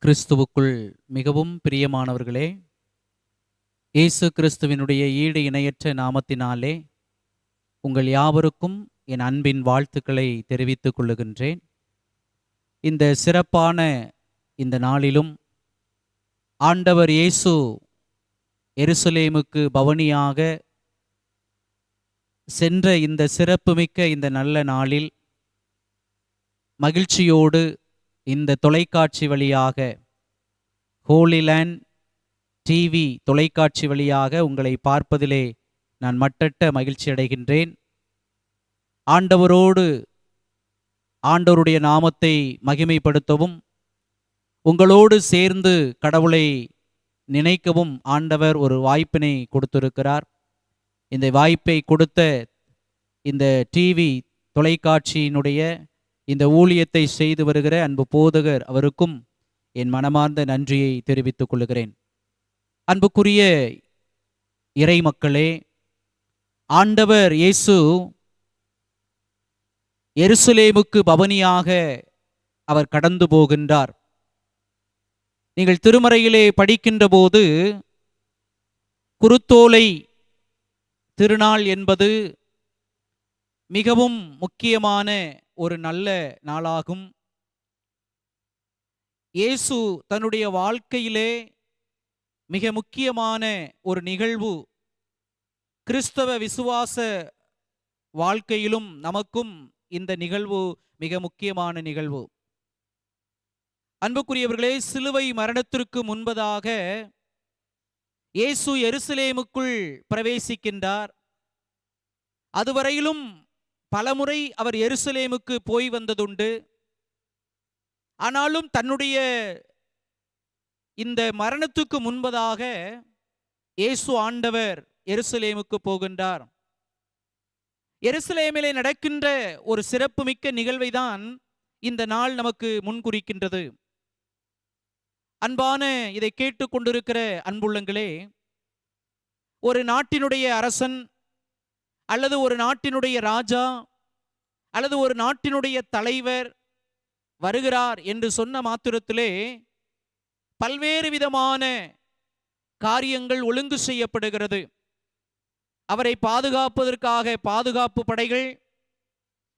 கிறிஸ்துவுக்குள் மிகவும் பிரியமானவர்களே, இயேசு கிறிஸ்துவினுடைய ஈடு இணையற்ற நாமத்தினாலே உங்கள் யாவருக்கும் என் அன்பின் வாழ்த்துக்களை தெரிவித்துக் கொள்ளுகின்றேன். இந்த சிறப்பான இந்த நாளிலும் ஆண்டவர் இயேசு எருசலேமுக்கு பவனியாக சென்ற இந்த சிறப்புமிக்க இந்த நல்ல நாளில் மகிழ்ச்சியோடு இந்த தொலைக்காட்சி வழியாக ஹோலி லேண்ட் டிவி தொலைக்காட்சி வழியாக உங்களை பார்ப்பதிலே நான் மட்டற்ற மகிழ்ச்சி அடைகின்றேன். ஆண்டவருடைய நாமத்தை மகிமைப்படுத்தவும் உங்களோடு சேர்ந்து கடவுளை நினைக்கவும் ஆண்டவர் ஒரு வாய்ப்பினை கொடுத்திருக்கிறார். இந்த வாய்ப்பை கொடுத்த இந்த டிவி தொலைக்காட்சியினுடைய இந்த ஊழியத்தை செய்து வருகிற அன்பு போதகர் அவருக்கும் என் மனமார்ந்த நன்றியை தெரிவித்துக் கொள்கிறேன். அன்புக்குரிய இறை மக்களே, ஆண்டவர் இயேசு எருசலேமுக்கு பவனியாக அவர் கடந்து போகின்றார். நீங்கள் திருமறையிலே படிக்கின்ற போது குருத்தோலை திருநாள் என்பது மிகவும் முக்கியமான ஒரு நல்ல நாளாகும். இயேசு தன்னுடைய வாழ்க்கையிலே மிக முக்கியமான ஒரு நிகழ்வு. கிறிஸ்தவ விசுவாச வாழ்க்கையிலும் நமக்கும் இந்த நிகழ்வு மிக முக்கியமான நிகழ்வு. அன்புக்குரியவர்களே, சிலுவை மரணத்திற்கு முன்பதாக இயேசு எருசலேமுக்குள் பிரவேசிக்கின்றார். அதுவரையிலும் பலமுறை அவர் எருசலேமுக்கு போய் வந்ததுண்டு. ஆனாலும் தன்னுடைய இந்த மரணத்துக்கு முன்பதாக இயேசு ஆண்டவர் எருசலேமுக்கு போகின்றார். எருசலேமிலே நடக்கின்ற ஒரு சிறப்புமிக்க நிகழ்வை தான் இந்த நாள் நமக்கு முன்குறிக்கின்றது. அன்பான இதை கேட்டுக்கொண்டிருக்கிற அன்புள்ளங்களே, ஒரு நாட்டினுடைய அரசன் அல்லது ஒரு நாட்டினுடைய ராஜா அல்லது ஒரு நாட்டினுடைய தலைவர் வருகிறார் என்று சொன்ன மாத்திரத்திலே பல்வேறு விதமான காரியங்கள் ஒழுங்கு செய்யப்படுகிறது. அவரை பாதுகாப்பதற்காக பாதுகாப்பு படைகள்,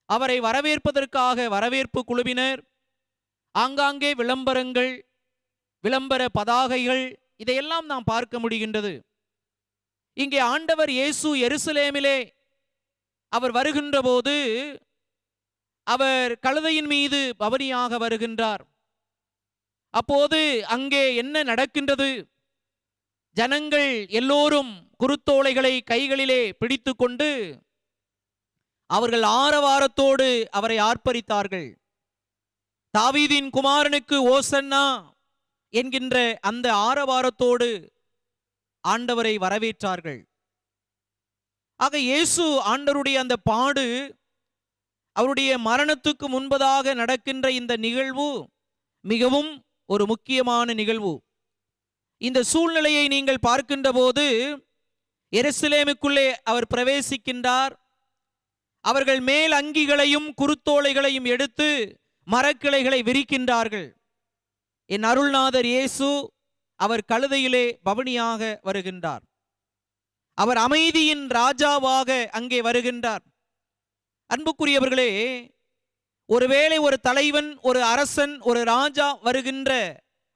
அவரை வரவேற்பதற்காக வரவேற்பு குழுவினர், ஆங்காங்கே விளம்பரங்கள், விளம்பர பதாகைகள், இதையெல்லாம் நாம் பார்க்க முடிகின்றது. இங்கே ஆண்டவர் இயேசு எருசலேமிலே அவர் வருகின்ற போது அவர் கழுதையின் மீது பவனியாக வருகின்றார். அப்போது அங்கே என்ன நடக்கின்றது? ஜனங்கள் எல்லோரும் குருத்தோலைகளை கைகளிலே பிடித்து கொண்டு அவர்கள் ஆரவாரத்தோடு அவரை ஆர்ப்பரித்தார்கள். தாவீதின் குமாரனுக்கு ஓசன்னா என்கின்ற அந்த ஆரவாரத்தோடு ஆண்டவரை வரவேற்றார்கள். ஆக இயேசு ஆண்டவருடைய அந்த பாடு, அவருடைய மரணத்துக்கு முன்பதாக நடக்கின்ற இந்த நிகழ்வு மிகவும் ஒரு முக்கியமான நிகழ்வு. இந்த சூழ்நிலையை நீங்கள் பார்க்கின்ற போது எருசலேமுக்குள்ளே அவர் பிரவேசிக்கின்றார். அவர்கள் மேல் அங்கிகளையும் குருத்தோலைகளையும் எடுத்து மரக்கிளைகளை விரிக்கின்றார்கள். என் அருள்நாதர் இயேசு அவர் கழுதையிலே பவனியாக வருகின்றார். அவர் அமைதியின் ராஜாவாக அங்கே வருகின்றார். அன்புக்குரியவர்களே, ஒருவேளை ஒரு தலைவன், ஒரு அரசன், ஒரு ராஜா வருகின்ற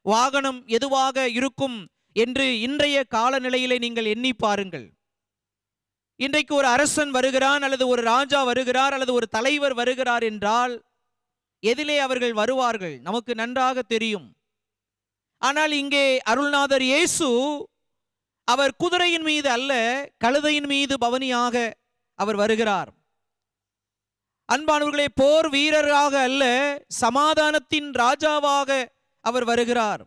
வாகனம் எதுவாக இருக்கும் என்று இன்றைய காலநிலையிலே நீங்கள் எண்ணி பாருங்கள். இன்றைக்கு ஒரு அரசன் வருகிறான் அல்லது ஒரு ராஜா வருகிறார் அல்லது ஒரு தலைவர் வருகிறார் என்றால் எதிலே அவர்கள் வருவார்கள் நமக்கு நன்றாக தெரியும். ஆனால் இங்கே அருள்நாதர் இயேசு அவர் குதிரையின் மீது அல்ல, கழுதையின் மீது பவனியாக அவர் வருகிறார். அன்பானவர்களே, போர் வீரராக அல்ல, சமாதானத்தின் ராஜாவாக அவர் வருகிறார்.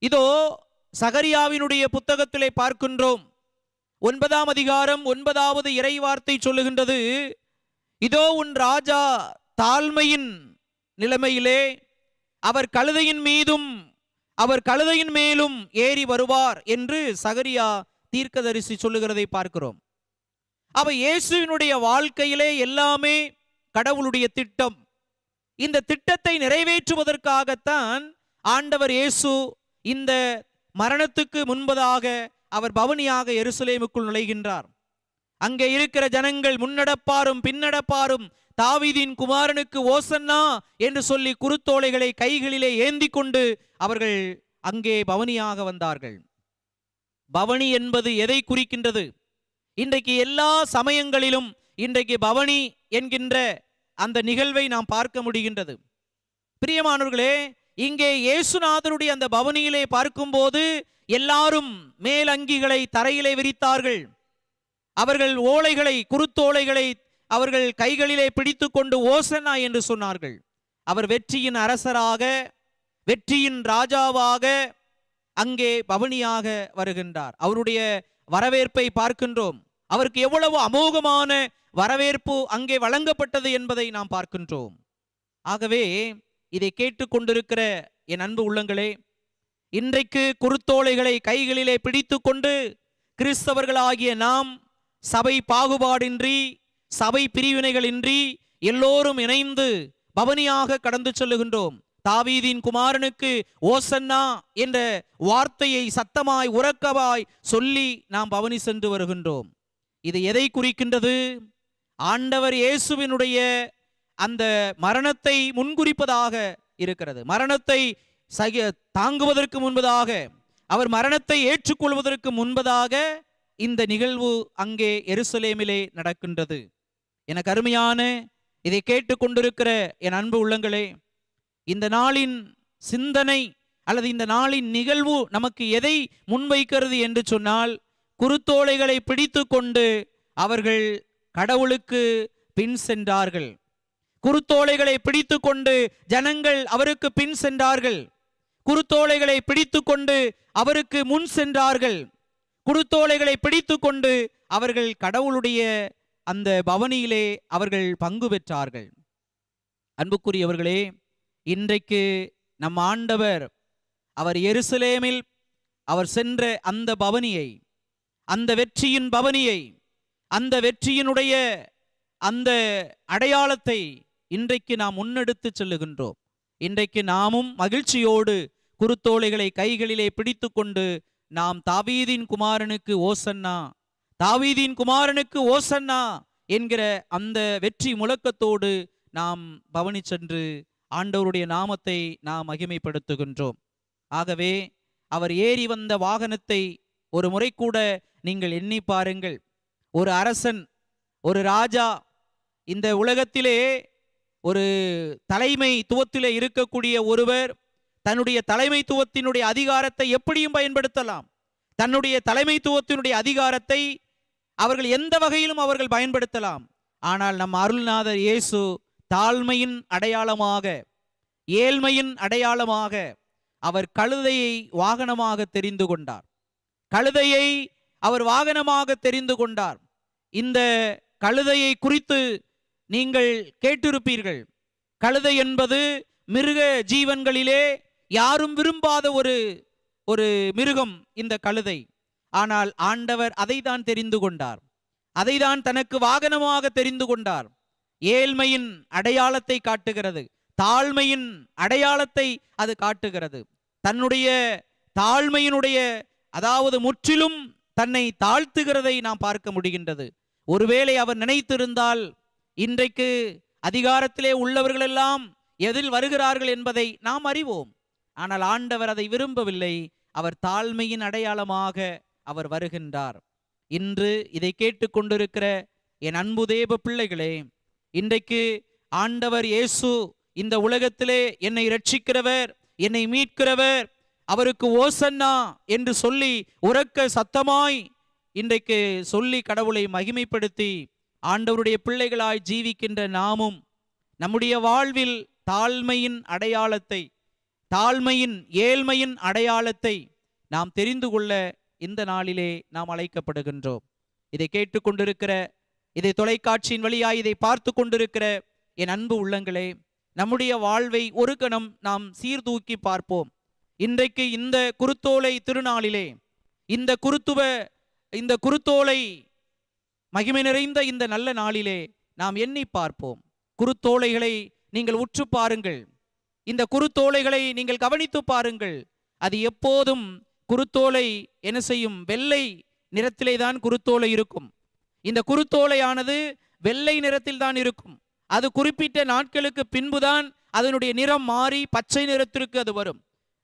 இதோ சகரியாவினுடைய புத்தகத்திலே பார்க்கின்றோம். 9ஆம் அதிகாரம் 9வது இறைவார்த்தை சொல்லுகின்றது, இதோ உன் ராஜா தாழ்மையின் நிலைமையிலே அவர் கழுதையின் மீதும் அவர் கழுதையின் மேலும் ஏறி வருவார் என்று சகரியா தீர்க்கதரிசி சொல்லுகிறதை பார்க்கிறோம். அவ இயேசுவினுடைய வாழ்க்கையிலே எல்லாமே கடவுளுடைய திட்டம். இந்த திட்டத்தை நிறைவேற்றுவதற்காகத்தான் ஆண்டவர் இயேசு இந்த மரணத்துக்கு முன்பதாக அவர் பவனியாக எருசலேமுக்குள் நுழைகின்றார். அங்கே இருக்கிற ஜனங்கள் முன்னடப்பாரும் பின்னடப்பாரும் தாவீதின் குமாரனுக்கு ஓசன்னா என்று சொல்லி குருத்தோலைகளை கைகளிலே ஏந்தி கொண்டு அவர்கள் அங்கே பவனியாக வந்தார்கள். பவனி என்பது எதை குறிக்கின்றது? இன்றைக்கு எல்லா சமயங்களிலும் இன்றைக்கு பவனி என்கின்ற அந்த நிகழ்வை நாம் பார்க்க முடிகின்றது. பிரியமானவர்களே, இங்கே இயேசுநாதருடைய அந்த பவனியிலே பார்க்கும்போது எல்லாரும் மேலங்கிகளை தரையிலே விரித்தார்கள். அவர்கள் ஓலைகளை, குருத்தோலைகளை அவர்கள் கைகளிலே பிடித்து கொண்டு ஓசன்னா என்று சொன்னார்கள். அவர் வெற்றியின் அரசராக, வெற்றியின் ராஜாவாக அங்கே பவனியாக வருகின்றார். அவருடைய வரவேற்பை பார்க்கின்றோம். அவருக்கு எவ்வளவு அமோகமான வரவேற்பு அங்கே வழங்கப்பட்டது என்பதை நாம் பார்க்கின்றோம். ஆகவே இதை கேட்டுக்கொண்டிருக்கிற என் அன்பு உள்ளங்களே, இன்றைக்கு குருத்தோலைகளை கைகளிலே பிடித்து கொண்டு கிறிஸ்தவர்களாகிய நாம் சபை பாகுபாடின்றி, சபை பிரிவினைகளின்றி எல்லோரும் இணைந்து பவனியாக கடந்து செல்லுகின்றோம். தாவீதின் குமாரனுக்கு ஓசன்னா என்ற வார்த்தையை சத்தமாய் உரக்கவாய் சொல்லி நாம் பவனி சென்று வருகின்றோம். இது எதை குறிக்கின்றது? ஆண்டவர் இயேசுவினுடைய அந்த மரணத்தை முன்குறிப்பதாக இருக்கிறது. மரணத்தை தாங்குவதற்கு முன்பதாக, அவர் மரணத்தை ஏற்றுக்கொள்வதற்கு முன்பதாக இந்த நிகழ்வு அங்கே எருசலேமிலே நடக்கின்றது. எனக்கு அருமையான இதை கேட்டுக்கொண்டிருக்கிற என் அன்பு உள்ளங்களே, இந்த நாளின் சிந்தனை அல்லது இந்த நாளின் நிகழ்வு நமக்கு எதை முன்வைக்கிறது என்று சொன்னால், குருத்தோலைகளை பிடித்து கொண்டு அவர்கள் கடவுளுக்கு பின் சென்றார்கள். குருத்தோலைகளை பிடித்து கொண்டு ஜனங்கள் அவருக்கு பின் சென்றார்கள். குருத்தோலைகளை பிடித்து கொண்டு அவருக்கு முன் சென்றார்கள். குருத்தோலைகளை பிடித்து கொண்டு அவர்கள் கடவுளுடைய அந்த பவனியிலே அவர்கள் பங்கு பெற்றார்கள். அன்புக்குரியவர்களே, இன்றைக்கு நம் ஆண்டவர் அவர் எருசலேமில் அவர் சென்ற அந்த பவனியை, அந்த வெற்றியின் பவனியை, அந்த வெற்றியினுடைய அந்த அடையாளத்தை இன்றைக்கு நாம் முன்னெடுத்து செல்லுகின்றோம். இன்றைக்கு நாமும் மகிழ்ச்சியோடு குருத்தோலைகளை கைகளிலே பிடித்து கொண்டு நாம் தாவீதின் குமாரனுக்கு ஓசன்னா, தாவீதின் குமாரனுக்கு ஓசன்னா என்கிற அந்த வெற்றி முழக்கத்தோடு நாம் பவனி சென்று ஆண்டவருடைய நாமத்தை நாம் மகிமைப்படுத்துகின்றோம். ஆகவே அவர் ஏறி வந்த வாகனத்தை ஒரு முறை கூட நீங்கள் எண்ணி பாருங்கள். ஒரு அரசன், ஒரு ராஜா, இந்த உலகத்திலே ஒரு தலைமைத்துவத்திலே இருக்கக்கூடிய ஒருவர் தன்னுடைய தலைமைத்துவத்தினுடைய அதிகாரத்தை எப்படியும் பயன்படுத்தலாம். தன்னுடைய தலைமைத்துவத்தினுடைய அதிகாரத்தை அவர்கள் எந்த வகையிலும் அவர்கள் பயன்படுத்தலாம். ஆனால் நம் அருள்நாதர் இயேசு தாழ்மையின் அடையாளமாக, ஏழ்மையின் அடையாளமாக அவர் கழுதையை வாகனமாக தெரிந்து கொண்டார். கழுதையை அவர் வாகனமாக தெரிந்து கொண்டார். இந்த கழுதையை குறித்து நீங்கள் கேட்டிருப்பீர்கள். கழுதை என்பது மிருக ஜீவன்களிலே யாரும் விரும்பாத ஒரு மிருகம் இந்த கழுதை. ஆனால் ஆண்டவர் அதை தான் தெரிந்து கொண்டார். அதை தான் தனக்கு வாகனமாக தெரிந்து கொண்டார். ஏழ்மையின் அடையாளத்தை காட்டுகிறது, தாழ்மையின் அடையாளத்தை அது காட்டுகிறது. தன்னுடைய தாழ்மையினுடைய, அதாவது முற்றிலும் தன்னை தாழ்த்துகிறதை நாம் பார்க்க முடிகின்றது. ஒருவேளை அவர் நினைத்திருந்தால் இன்றைக்கு அதிகாரத்திலே உள்ளவர்களெல்லாம் எதில் வருகிறார்கள் என்பதை நாம் அறிவோம். ஆனால் ஆண்டவர் அதை விரும்பவில்லை. அவர் தாழ்மையின் அடையாளமாக அவர் வருகின்றார். இன்று இதை கேட்டுக்கொண்டிருக்கிற என் அன்பு தேவ பிள்ளைகளே, இன்றைக்கு ஆண்டவர் இயேசு இந்த உலகத்திலே என்னை இரட்சிக்கிறவர், என்னை மீட்கிறவர், அவருக்கு ஓசன்னா என்று சொல்லி உரக்க சத்தமாய் இன்றைக்கு சொல்லி கடவுளை மகிமைப்படுத்தி ஆண்டவருடைய பிள்ளைகளாய் ஜீவிக்கின்ற நாமும் நம்முடைய வாழ்வில் தாழ்மையின் அடையாளத்தை, தாழ்மையின் ஏழ்மையின் அடையாளத்தை நாம் தெரிந்து கொள்ள இந்த நாளிலே நாம் அழைக்கப்படுகின்றோம். இதை கேட்டுக்கொண்டிருக்கிற, இதை தொலைக்காட்சியின் வழியாய் இதை பார்த்து கொண்டிருக்கிற என் அன்பு உள்ளங்களே, நம்முடைய வாழ்வை ஒரு கணம் நாம் சீர்தூக்கி பார்ப்போம். இன்றைக்கு இந்த குருத்தோலை திருநாளிலே, இந்த குருத்தோலை மகிமை நிறைந்த இந்த நல்ல நாளிலே நாம் எண்ணி பார்ப்போம். குருத்தோலைகளை நீங்கள் உற்று பாருங்கள். இந்த குருத்தோலைகளை நீங்கள் கவனித்து பாருங்கள். அது எப்போதும் குருத்தோலை என்ன செய்யும்? வெள்ளை நிறத்திலே தான் குருத்தோலை இருக்கும். இந்த குருத்தோலையானது வெள்ளை நிறத்தில் தான் இருக்கும். அது குறிப்பிட்ட நாட்களுக்கு பின்புதான் அதனுடைய நிறம் மாறி பச்சை நிறத்திற்கு அது வரும்.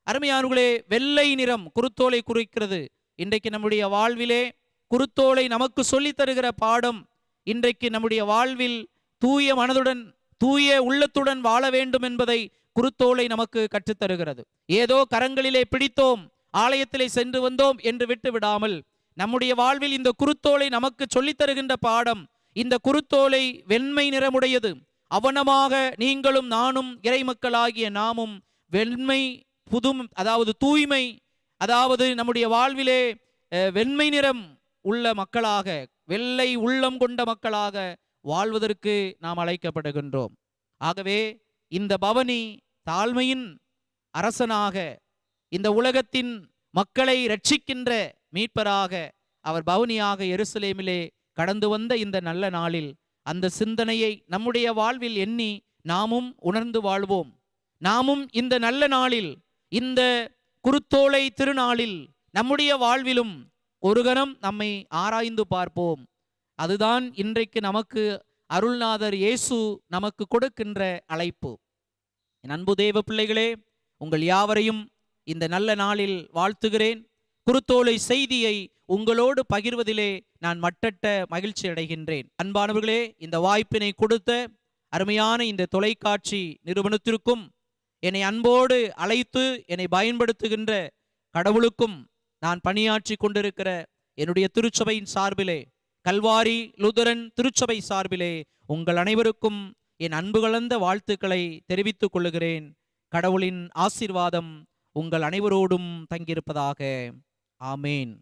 அருமையானவர்களே, வெள்ளை நிறம் குருத்தோலை குறிக்கிறது. இன்றைக்கு நம்முடைய வாழ்விலே குருத்தோலை நமக்கு சொல்லித் தருகிற பாடம், இன்றைக்கு நம்முடைய வாழ்வில் தூய மனதுடன் தூய உள்ளத்துடன் வாழ வேண்டும் என்பதை குருத்தோலை நமக்கு கற்றுத்தருகிறது. ஏதோ கரங்களிலே பிடித்தோம், ஆலயத்திலே சென்று வந்தோம் என்று விட்டு விடாமல் நம்முடைய வாழ்வில் இந்த குருத்தோலை நமக்கு சொல்லித் தருகின்ற பாடம், இந்த குருத்தோலை வெண்மை நிறமுடையது. அவனமாக நீங்களும் நானும் இறைமக்களாகிய நாமும் வெண்மை அதாவது தூய்மை, அதாவது நம்முடைய வாழ்விலே வெண்மை நிறம் உள்ள மக்களாக, வெள்ளை உள்ளம் கொண்ட மக்களாக வாழ்வதற்கு நாம் அழைக்கப்படுகின்றோம். ஆகவே இந்த பவனி தாழ்மையின் அரசனாக, இந்த உலகத்தின் மக்களை ரட்சிக்கின்ற மீட்பராக அவர் பவனியாக எருசலேமிலே கடந்து வந்த இந்த நல்ல நாளில் அந்த சிந்தனையை நம்முடைய வாழ்வில் எண்ணி நாமும் உணர்ந்து வாழ்வோம். நாமும் இந்த நல்ல நாளில், இந்த குருத்தோலை திருநாளில் நம்முடைய வாழ்விலும் ஒரு கணம் நம்மை ஆராய்ந்து பார்ப்போம். அதுதான் இன்றைக்கு நமக்கு அருள்நாதர் இயேசு நமக்கு கொடுக்கின்ற அழைப்பு. என் அன்பு தேவ பிள்ளைகளே, உங்கள் யாவரையும் இந்த நல்ல நாளில் வாழ்த்துகிறேன். குருத்தோலை செய்தியை உங்களோடு பகிர்வதிலே நான் மட்டற்ற மகிழ்ச்சி அடைகின்றேன். அன்பானவர்களே, இந்த வாய்ப்பினை கொடுத்த அருமையான இந்த தொலைக்காட்சி நிறுவனத்திற்கும், என்னை அன்போடு அழைத்து என்னை பயன்படுத்துகின்ற கடவுளுக்கும், நான் பணியாற்றி கொண்டிருக்கிற என்னுடைய திருச்சபையின் சார்பிலே, கல்வாரி லூதரன் திருச்சபை சார்பிலே உங்கள் அனைவருக்கும் என் அன்பு கலந்த வாழ்த்துக்களை தெரிவித்துக் கொள்ளுகிறேன். கடவுளின் ஆசீர்வாதம் உங்கள் அனைவரோடும் தங்கியிருப்பதாக. ஆமேன்.